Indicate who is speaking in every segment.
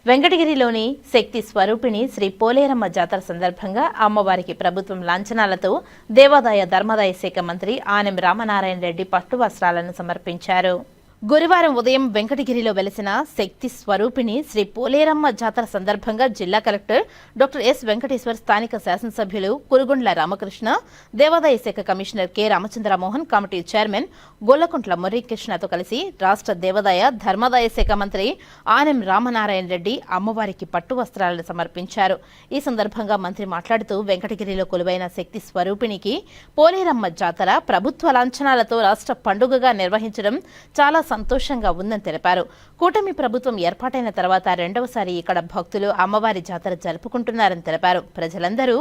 Speaker 1: వెంకటగిరిలోని శక్తి స్వరూపిణి శ్రీ పోలేరమ్మ జాతర సందర్భంగా అమ్మవారికి ప్రభుత్వం లాంఛనాలతో దేవాదాయ ధర్మాదాయ శాఖ మంత్రి ఆనం రామనారాయణ రెడ్డి పట్టు వస్త్రాలను సమర్పించారు. గురువారం ఉదయం వెంకటగిరిలో వెలిసిన శక్తి స్వరూపిణి శ్రీ పోలేరమ్మ జాతర సందర్భంగా జిల్లా కలెక్టర్ డాక్టర్ ఎస్ వెంకటేశ్వర్, స్థానిక శాసనసభ్యులు కురుగుండ్ల రామకృష్ణ, దేవాదాయ శాఖ commissioner K Ramachandramohan, committee chairman Gollakuntla మురళీకృష్ణతో కలిసి రాష్ట్ర దేవాదాయ ధర్మాదాయ శాఖ మంత్రి ఆనం రామనారాయణ రెడ్డి అమ్మవారికి పట్టు వస్త్రాలను సమర్పించారు. ఈ సందర్భంగా మంత్రి మాట్లాడుతూ వెంకటగిరిలో కొలువైన శక్తి స్వరూపిణికి పోలేరమ్మ జాతర ప్రభుత్వ లాంఛనాలతో రాష్ట్ర పండుగగా నిర్వహించడం చాలా సంతోషంగా ఉందని తెలిపారు. కూటమి ప్రభుత్వం ఏర్పాటైన తర్వాత రెండవసారి ఇక్కడ భక్తులు అమ్మవారి జాతర జరుపుకుంటున్నారని తెలిపారు. ప్రజలందరూ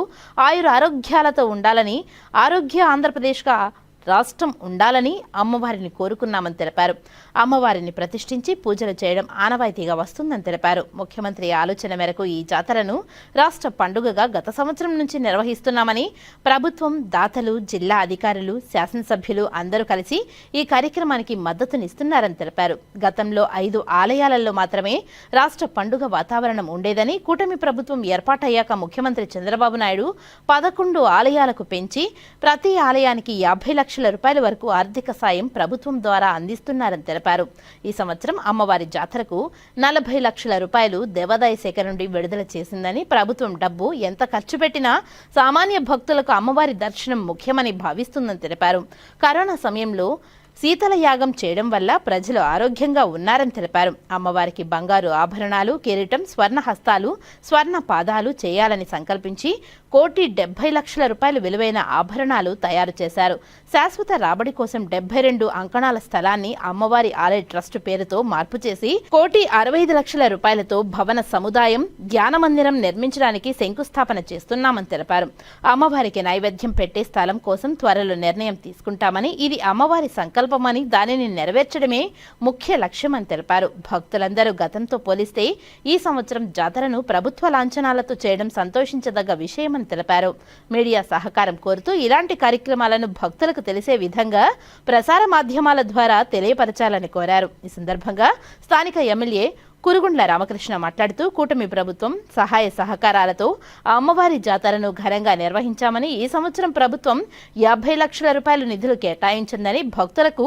Speaker 1: ఆయురారోగ్యాలతో ఉండాలని, ఆరోగ్య ఆంధ్రప్రదేశ్గా రాష్ట్రం ఉండాలని అమ్మవారిని కోరుకున్నామని తెలిపారు. అమ్మవారిని ప్రతిష్ఠించి పూజలు చేయడం ఆనవాయితీగా వస్తుందని తెలిపారు. ముఖ్యమంత్రి ఆలోచన మేరకు ఈ జాతరను రాష్ట్ర పండుగగా గత సంవత్సరం నుంచి నిర్వహిస్తున్నామని, ప్రభుత్వం, దాతలు, జిల్లా అధికారులు, శాసనసభ్యులు అందరూ కలిసి ఈ కార్యక్రమానికి మద్దతునిస్తున్నారని తెలిపారు. గతంలో 5 ఆలయాలలో మాత్రమే రాష్ట్ర పండుగ వాతావరణం ఉండేదని, కూటమి ప్రభుత్వం ఏర్పాటయ్యాక ముఖ్యమంత్రి చంద్రబాబు నాయుడు 11 ఆలయాలకు పెంచి ప్రతి ఆలయానికి 50 లక్షల రూపాయల వరకు ఆర్థిక సాయం ప్రభుత్వం ద్వారా అందిస్తున్నారని తెలిపారు. ఈ సంవత్సరం అమ్మవారి జాతరకు 40 లక్షల రూపాయలు దేవాదాయ శాఖ నుండి విడుదల చేసిందని, ప్రభుత్వం డబ్బు ఎంత ఖర్చు పెట్టినా సామాన్య భక్తులకు అమ్మవారి దర్శనం ముఖ్యమని భావిస్తుందని తెలిపారు. కరోనా సమయంలో శీతల యాగం చేయడం వల్ల ప్రజలు ఆరోగ్యంగా ఉన్నారని తెలిపారు. అమ్మవారికి బంగారు ఆభరణాలు, కిరీటం, స్వర్ణ హస్తాలు, స్వర్ణ పాదాలు చేయాలని సంకల్పించి 1,70,00,000 రూపాయలు విలువైన ఆభరణాలు తయారు చేశారు. శాశ్వత రాబడి కోసం 72 అంకణాల స్థలాన్ని అమ్మవారి ఆలయ ట్రస్ట్ పేరుతో మార్పు చేసి 1,65,00,000 రూపాయలతో భవన సముదాయం, ధ్యాన మందిరం నిర్మించడానికి శంకుస్థాపన చేస్తున్నామని తెలిపారు. అమ్మవారికి నైవేద్యం పెట్టే స్థలం కోసం త్వరలో నిర్ణయం తీసుకుంటామని, ఇది అమ్మవారి సంకల్పమని, దానిని నెరవేర్చడమే ముఖ్య లక్ష్యమని తెలిపారు. భక్తులందరూ గతంతో పోలిస్తే ఈ సంవత్సరం జాతరను ప్రభుత్వ లాంఛనాలతో చేయడం సంతోషించదగ్గ విషయమని తెలిపారు. మీడియా సహకారం కోరుతూ ఇలాంటి కార్యక్రమాలను భక్తులకు తెలిసే విధంగా ప్రసార మాధ్యమాల ద్వారా తెలియపరచాలని కోరారు. ఈ సందర్భంగా స్థానిక ఎమ్మెల్యే కురుగుండ్ల రామకృష్ణ మాట్లాడుతూ కూటమి ప్రభుత్వం సహాయ సహకారాలతో అమ్మవారి జాతరను ఘనంగా నిర్వహించామని, ఈ సంవత్సరం ప్రభుత్వం 50 లక్షల రూపాయల నిధులు కేటాయించిందని, భక్తులకు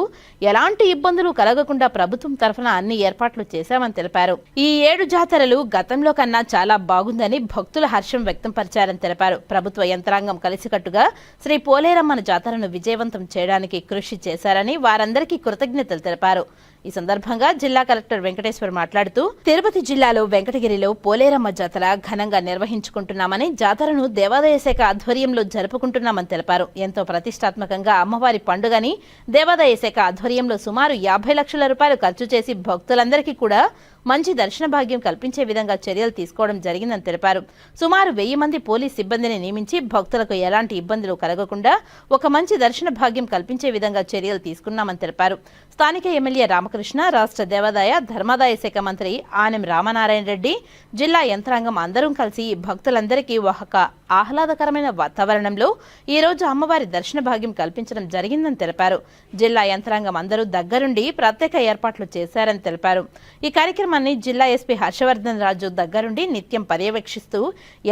Speaker 1: ఎలాంటి ఇబ్బందులు కలగకుండా ప్రభుత్వం తరఫున అన్ని ఏర్పాట్లు చేశామని తెలిపారు. ఈ 7 జాతరలు గతంలో కన్నా చాలా బాగుందని భక్తుల హర్షం వ్యక్తం పరిచారని తెలిపారు. ప్రభుత్వ యంత్రాంగం కలిసికట్టుగా శ్రీ పోలేరమ్మన జాతరను విజయవంతం చేయడానికి కృషి చేశారని వారందరికీ కృతజ్ఞతలు తెలిపారు. ఈ సందర్భంగా జిల్లా కలెక్టర్ వెంకటేశ్వర్ మాట్లాడుతూ తిరుపతి జిల్లాలో వెంకటగిరిలో పోలేరమ్మ జాతర ఘనంగా నిర్వహించుకుంటున్నామని, జాతరను దేవాదాయ శాఖ ఆధ్వర్యంలో జరుపుకుంటున్నామని తెలిపారు. ఎంతో ప్రతిష్టాత్మకంగా అమ్మవారి పండుగని దేవాదాయ శాఖ ఆధ్వర్యంలో సుమారు 50 లక్షల రూపాయలు ఖర్చు చేసి భక్తులందరికీ కూడా మంచి దర్శన భాగ్యం కల్పించే విధంగా చర్యలు తీసుకోవడం జరిగిందని తెలిపారు. సుమారు 1000 మంది పోలీస్ సిబ్బందిని నియమించి భక్తులకు ఎలాంటి ఇబ్బందులు కలగకుండా ఒక మంచి దర్శన భాగ్యం కల్పించే విధంగా చర్యలు తీసుకున్నామని తెలిపారు. స్థానిక ఎమ్మెల్యే రామకృష్ణ, రాష్ట్ర దేవాదాయ ధర్మాదాయ శాఖ మంత్రి ఆనం రామనారాయణ రెడ్డి, జిల్లా యంత్రాంగం అందరూ కలిసి భక్తులందరికీ ఒక ఆహ్లాదకరమైన వాతావరణంలో ఈ రోజు అమ్మవారి దర్శన భాగ్యం కల్పించడం జరిగిందని తెలిపారు. జిల్లా యంత్రాంగం అందరూ దగ్గరుండి ప్రత్యేక ఏర్పాట్లు చేశారని తెలిపారు. ఈ కార్యక్రమాన్ని జిల్లా ఎస్పీ హర్షవర్ధన్ రాజు దగ్గరుండి నిత్యం పర్యవేక్షిస్తూ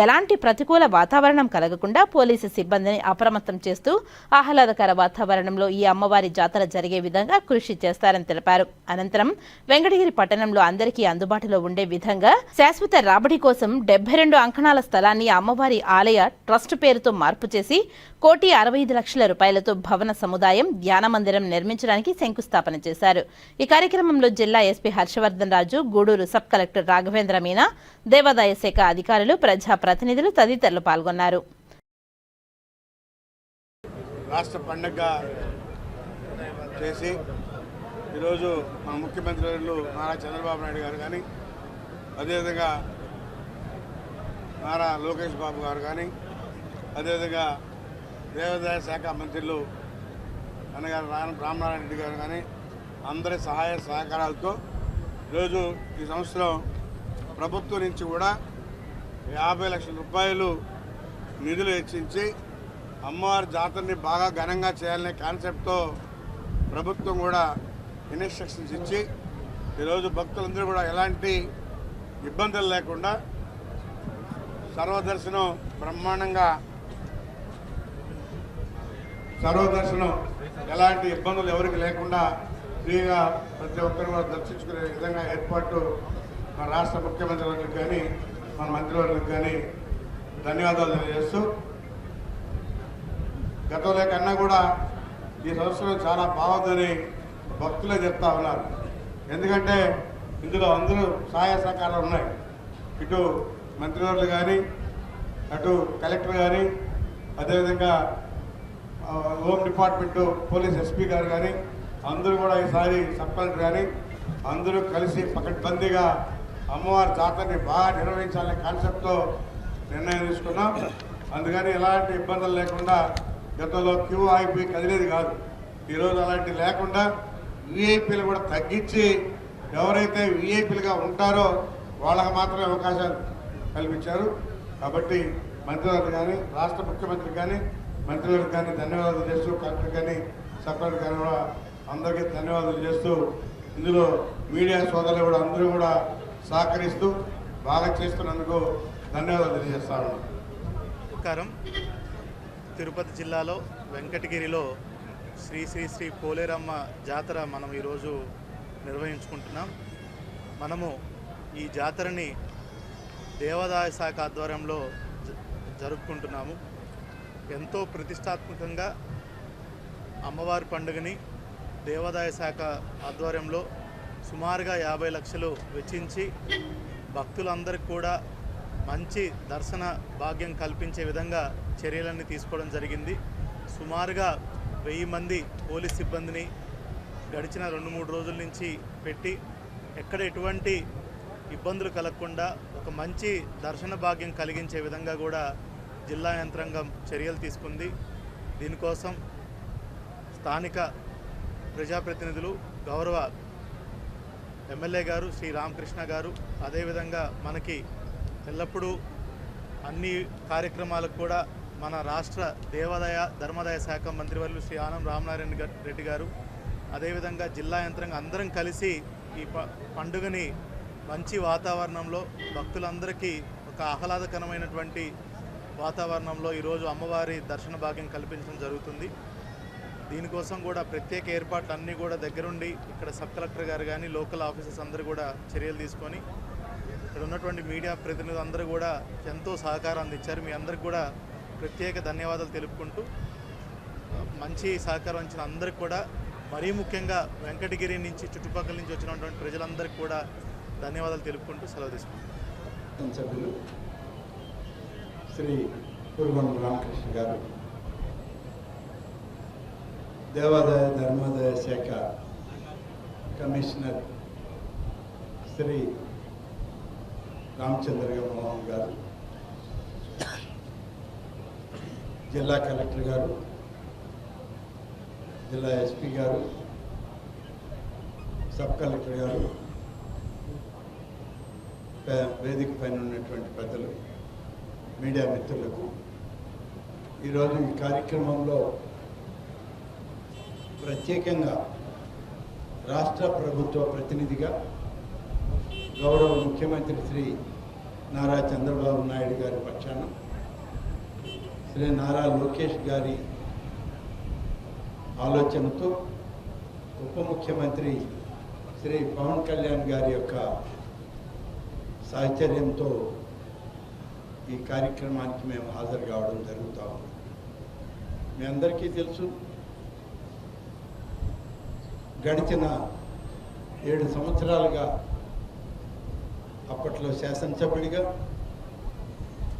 Speaker 1: ఎలాంటి ప్రతికూల వాతావరణం కలగకుండా పోలీసు సిబ్బందిని అప్రమత్తం చేస్తూ ఆహ్లాదకర వాతావరణంలో ఈ అమ్మవారి జాతర జరిగే విధంగా కృషి చేస్తారని తెలిపారు. అనంతరం వెంకటగిరి పట్టణంలో అందరికీ అందుబాటులో ఉండే విధంగా శాశ్వత రాబడి కోసం 72 అంకణాల స్థలాన్ని అమ్మవారి ఆలయ ట్రస్ట్ పేరుతో మార్పు చేసి 1,65,00,000 రూపాయలతో భవన సముదాయం, ధ్యాన మందిరం నిర్మించడానికి శంకుస్థాపన చేశారు. ఈ కార్యక్రమంలో జిల్లా ఎస్పీ హర్షవర్ధన్ రాజు, గూడూరు సబ్ కలెక్టర్ రాఘవేంద్ర మీనా, దేవాదాయ శాఖ అధికారులు, ప్రజా ప్రతినిధులు తదితరులు పాల్గొన్నారు.
Speaker 2: రాష్ట్ర పండుగ చేసి ఈరోజు మన ముఖ్యమంత్రి నారా చంద్రబాబు నాయుడు గారు కానీ, అదేవిధంగా నారా లోకేష్ బాబు గారు కానీ, అదేవిధంగా దేవాదాయ శాఖ మంత్రులు అన్నగారు రామనారాయణ రెడ్డి గారు కానీ అందరి సహాయ సహకారాలతో ఈరోజు ఈ సంవత్సరం ప్రభుత్వం నుంచి కూడా 50 లక్షల రూపాయలు నిధులు హెచ్చించి అమ్మవారి జాతరని బాగా ఘనంగా చేయాలనే కాన్సెప్ట్తో ప్రభుత్వం కూడా ఇన్స్ట్రక్షన్స్ ఇచ్చి ఈరోజు భక్తులందరూ కూడా ఎలాంటి ఇబ్బందులు లేకుండా సర్వదర్శనం బ్రహ్మాండంగా ఎలాంటి ఇబ్బందులు ఎవరికి లేకుండా ఫ్రీగా ప్రతి ఒక్కరు కూడా దర్శించుకునే విధంగా ఏర్పాటు మన రాష్ట్ర ముఖ్యమంత్రులకు కానీ మన మంత్రివర్గులకు కానీ ధన్యవాదాలు తెలియజేస్తూ, గతంలో కన్నా కూడా ఈ సంవత్సరం చాలా బాగుందని భక్తులే చెప్తా ఉన్నారు. ఎందుకంటే ఇందులో అందరూ సహాయ సహకారాలు ఉన్నాయి. ఇటు మంత్రివర్యులు కానీ, అటు కలెక్టర్ కానీ, అదేవిధంగా హోమ్ డిపార్ట్మెంటు పోలీస్ ఎస్పీ గారు కానీ అందరూ కూడా ఈసారి సబ్ కలెక్టర్ కానీ అందరూ కలిసి పకడ్బందీగా అమ్మవారి జాతరని బాగా నిర్వహించాలనే కాన్సెప్ట్తో నిర్ణయం తీసుకున్నాం. అందుకని ఎలాంటి ఇబ్బందులు లేకుండా, గతంలో క్యూ ఆగిపోయి కదిలేది కాదు, ఈరోజు అలాంటి లేకుండా విఐపీలు కూడా తగ్గించి ఎవరైతే విఐపీలుగా ఉంటారో వాళ్ళకి మాత్రమే అవకాశాలు కల్పించారు. కాబట్టి మంత్రివర్గం కానీ, రాష్ట్ర ముఖ్యమంత్రి కానీ, మంత్రివర్గం కానీ ధన్యవాదాలు చేస్తూ, కలెక్టర్ కానీ, సబ్ కలెక్టర్ కానీ కూడా అందరికీ ధన్యవాదాలు చేస్తూ, ఇందులో మీడియా సోదరులు కూడా అందరూ కూడా సహకరిస్తూ బాగా చేస్తున్నందుకు ధన్యవాదాలు తెలియజేస్తాను.
Speaker 3: నమస్కారం. తిరుపతి జిల్లాలో వెంకటగిరిలో శ్రీ శ్రీ శ్రీ పోలేరమ్మ జాతర మనం ఈరోజు నిర్వహించుకుంటున్నాం. మనము ఈ జాతరని దేవాదాయ శాఖ ఆధ్వర్యంలో జరుపుకుంటున్నాము. ఎంతో ప్రతిష్టాత్మకంగా అమ్మవారి పండుగని దేవాదాయ శాఖ ఆధ్వర్యంలో సుమారుగా 50 లక్షలు వెచ్చించి భక్తులందరికీ కూడా మంచి దర్శన భాగ్యం కల్పించే విధంగా చర్యలన్నీ తీసుకోవడం జరిగింది. సుమారుగా 1000 మంది పోలీస్ సిబ్బందిని గడిచిన 2-3 రోజుల నుంచి పెట్టి ఎక్కడ ఎటువంటి ఇబ్బందులు కలగకుండా ఒక మంచి దర్శన భాగ్యం కలిగించే విధంగా కూడా జిల్లా యంత్రాంగం చర్యలు తీసుకుంది. దీనికోసం స్థానిక ప్రజాప్రతినిధులు, గౌరవ ఎమ్మెల్యే గారు శ్రీ రామకృష్ణ గారు, అదేవిధంగా మనకి ఎల్లప్పుడూ అన్ని కార్యక్రమాలకు కూడా మన రాష్ట్ర దేవాదాయ ధర్మాదాయ శాఖ మంత్రివర్యులు శ్రీ ఆనం రామనారాయణ రెడ్డి గారు, అదేవిధంగా జిల్లా యంత్రాంగం అందరం కలిసి ఈ పండుగని మంచి వాతావరణంలో భక్తులందరికీ ఒక ఆహ్లాదకరమైనటువంటి వాతావరణంలో ఈరోజు అమ్మవారి దర్శన భాగ్యం కల్పించడం జరుగుతుంది. దీనికోసం కూడా ప్రత్యేక ఏర్పాట్లు అన్నీ కూడా దగ్గరుండి ఇక్కడ సబ్ కలెక్టర్ గారు కానీ, లోకల్ ఆఫీసర్స్ అందరూ కూడా చర్యలు తీసుకొని ఇక్కడ ఉన్నటువంటి మీడియా ప్రతినిధులు అందరూ కూడా ఎంతో సహకారం అందించారు. మీ అందరికి కూడా ప్రత్యేక ధన్యవాదాలు తెలుపుకుంటూ, మంచి సహకారం ఇచ్చిన అందరికి కూడా, మరీ ముఖ్యంగా వెంకటగిరి నుంచి చుట్టుపక్కల నుంచి వచ్చినటువంటి ప్రజలందరికీ కూడా ధన్యవాదాలు తెలుపుకుంటూ సెలవు తీసుకుంటాం.
Speaker 4: సభ్యులు శ్రీ పూర్వం రామకృష్ణ గారు, దేవాదాయ ధర్మాదాయ శాఖ కమిషనర్ శ్రీ రామచంద్ర మోహన్ గారు, జిల్లా కలెక్టర్ గారు, జిల్లా ఎస్పీ గారు, సబ్ కలెక్టర్ గారు, వేదిక పైన ఉన్నటువంటి పెద్దలు, మీడియా మిత్రులకు, ఈరోజు ఈ కార్యక్రమంలో ప్రత్యేకంగా రాష్ట్ర ప్రభుత్వ ప్రతినిధిగా గౌరవ ముఖ్యమంత్రి శ్రీ నారా చంద్రబాబు నాయుడు గారి పక్షాన శ్రీ నారా లోకేష్ గారి ఆలోచనతో, ఉప ముఖ్యమంత్రి శ్రీ పవన్ కళ్యాణ్ గారి యొక్క సాహచర్యంతో ఈ కార్యక్రమానికి మేము హాజరు కావడం జరుగుతూ ఉంది. మీ అందరికీ తెలుసు, గడిచిన 7 సంవత్సరాలుగా అప్పట్లో శాసనసభ్యుడిగా,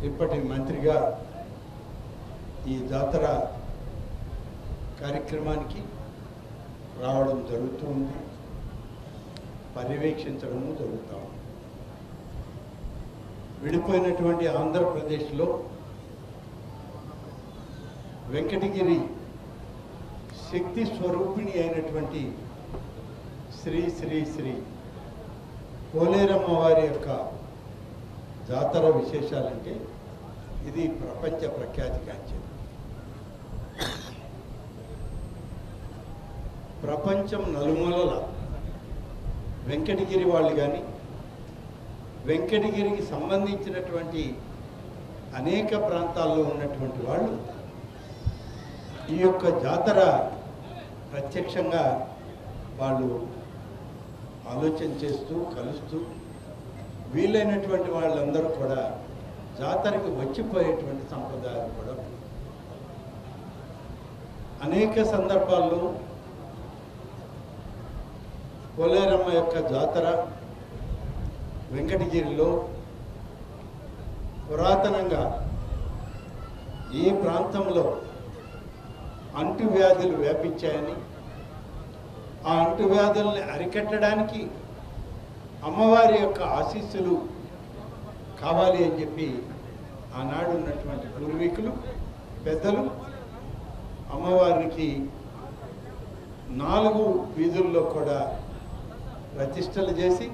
Speaker 4: ఇప్పటి మంత్రిగా ఈ జాతర కార్యక్రమానికి రావడం జరుగుతూ ఉంది, పర్యవేక్షించడము జరుగుతూ ఉంది. విడిపోయినటువంటి ఆంధ్రప్రదేశ్లో వెంకటగిరి శక్తి స్వరూపిణి అయినటువంటి శ్రీ శ్రీ శ్రీ పోలేరమ్మ వారి యొక్క జాతర విశేషాలంటే ఇది ప్రపంచ ప్రఖ్యాతిగాంచింది. ప్రపంచం నలుమూలల వెంకటగిరి వాళ్ళు కానీ, వెంకటగిరికి సంబంధించినటువంటి అనేక ప్రాంతాల్లో ఉన్నటువంటి వాళ్ళు ఈ యొక్క జాతర ప్రత్యక్షంగా వాళ్ళు ఆలోచన చేస్తూ కలుస్తూ వీలైనటువంటి వాళ్ళందరూ కూడా జాతరకి వచ్చిపోయేటువంటి సంప్రదాయాలు కూడా అనేక సందర్భాల్లో పోలేరమ్మ యొక్క జాతర వెంకటగిరిలో పురాతనంగా ఈ ప్రాంతంలో అంటువ్యాధులు వ్యాపించాయని ఆ అంటువ్యాధుల్ని అరికట్టడానికి అమ్మవారి యొక్క ఆశీస్సులు కావాలి అని చెప్పి ఆనాడు ఉన్నటువంటి పూర్వీకులు పెద్దలు అమ్మవారికి 4 వీధుల్లో కూడా ప్రతిష్టలు చేసి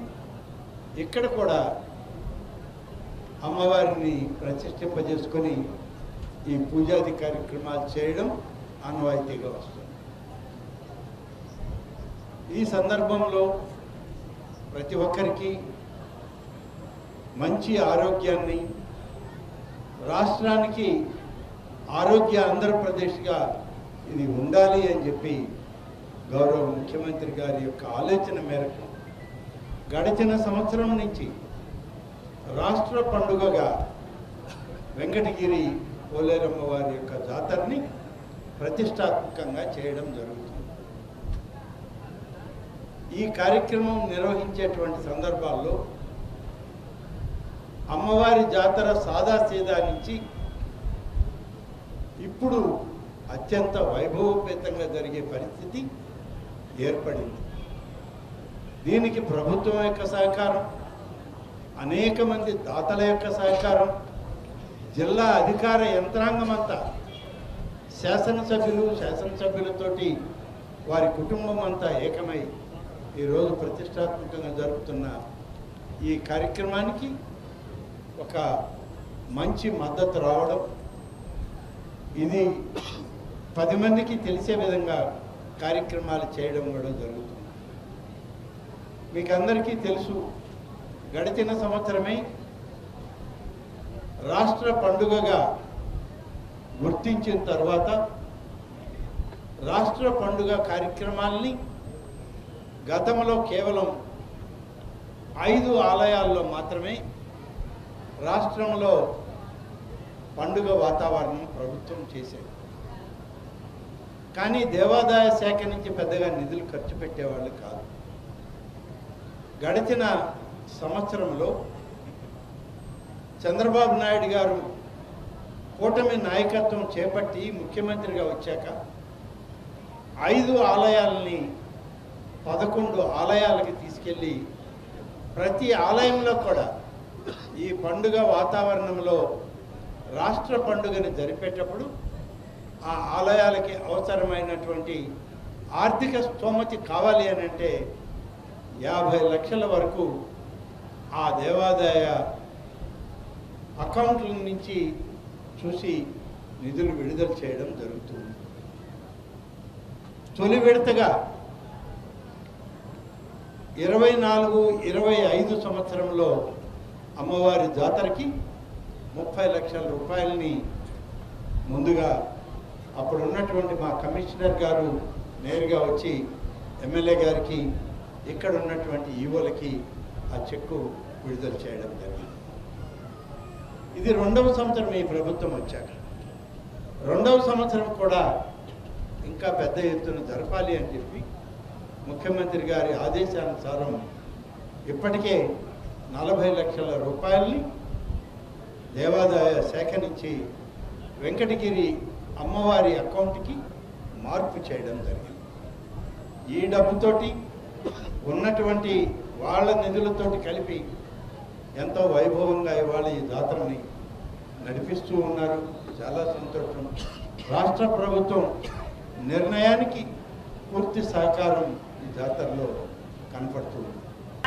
Speaker 4: ఇక్కడ కూడా అమ్మవారిని ప్రతిష్ఠింపజేసుకొని ఈ పూజాది కార్యక్రమాలు చేయడం ఆనవాయితీగా వస్తుంది. ఈ సందర్భంలో ప్రతి ఒక్కరికి మంచి ఆరోగ్యాన్ని, రాష్ట్రానికి ఆరోగ్య ఆంధ్రప్రదేశ్గా ఇది ఉండాలి అని చెప్పి గౌరవ ముఖ్యమంత్రి గారి యొక్క ఆలోచన మేరకు గడిచిన సంవత్సరం నుంచి రాష్ట్ర పండుగగా వెంకటగిరి పోలేరమ్మ వారి యొక్క జాతరని ప్రతిష్టాత్మకంగా చేయడం జరుగుతుంది. ఈ కార్యక్రమం నిర్వహించేటువంటి సందర్భాల్లో అమ్మవారి జాతర సాదాసీదా నుంచి ఇప్పుడు అత్యంత వైభవోపేతంగా జరిగే పరిస్థితి ఏర్పడింది. దీనికి ప్రభుత్వం యొక్క సహకారం, అనేక మంది దాతల యొక్క సహకారం, జిల్లా అధికార యంత్రాంగం అంతా, శాసనసభ్యులతోటి వారి కుటుంబం అంతా ఏకమై ఈరోజు ప్రతిష్టాత్మకంగా జరుపుతున్న ఈ కార్యక్రమానికి ఒక మంచి మద్దతు రావడం, ఇది 10 మందికి తెలిసే విధంగా కార్యక్రమాలు చేయడం కూడా జరుగుతుంది. మీకు అందరికీ తెలుసు, గడిచిన సంవత్సరమే రాష్ట్ర పండుగగా గుర్తించిన తర్వాత రాష్ట్ర పండుగ కార్యక్రమాల్ని గతంలో కేవలం 5 ఆలయాల్లో మాత్రమే రాష్ట్రంలో పండుగ వాతావరణం ప్రభుత్వం చేసేది. కానీ దేవాదాయ శాఖ నుంచి పెద్దగా నిధులు ఖర్చు పెట్టేవాళ్ళు కాదు. గడిచిన సంవత్సరంలో చంద్రబాబు నాయుడు గారు కూటమి నాయకత్వం చేపట్టి ముఖ్యమంత్రిగా వచ్చాక 5 ఆలయాలని 11 ఆలయాలకి తీసుకెళ్ళి ప్రతి ఆలయంలో కూడా ఈ పండుగ వాతావరణంలో రాష్ట్ర పండుగని జరిపేటప్పుడు ఆ ఆలయాలకి అవసరమైనటువంటి ఆర్థిక స్తోమతి కావాలి అని అంటే 50 లక్షల వరకు ఆ దేవాదాయ అకౌంట్ల నుంచి చూసి నిధులు విడుదల చేయడం జరుగుతుంది. తొలి విడతగా 24-25 సంవత్సరంలో అమ్మవారి జాతరకి 30 లక్షల రూపాయలని ముందుగా అప్పుడు ఉన్నటువంటి మా కమిషనర్ గారు నేరుగా వచ్చి ఎమ్మెల్యే గారికి, ఇక్కడ ఉన్నటువంటి ఈవోలకి ఆ చెక్కు విడుదల చేయడం జరిగింది. ఇది 2వ సంవత్సరం ఈ ప్రభుత్వం వచ్చాక. 2వ సంవత్సరం కూడా ఇంకా పెద్ద ఎత్తున జరపాలి అని చెప్పి ముఖ్యమంత్రి గారి ఆదేశానుసారం ఇప్పటికే 40 లక్షల రూపాయలని దేవాదాయ శాఖ నుంచి వెంకటగిరి అమ్మవారి అకౌంట్కి మార్పు చేయడం జరిగింది. ఈ డబ్బుతోటి ఉన్నటువంటి వాళ్ళ నిధులతోటి కలిపి ఎంతో వైభవంగా ఇవాళ ఈ జాతరని నడిపిస్తూ ఉన్నారు. చాలా సంతోషం. రాష్ట్ర ప్రభుత్వం నిర్ణయానికి పూర్తి సహకారం ఈ జాతరలో కనపడుతుంది.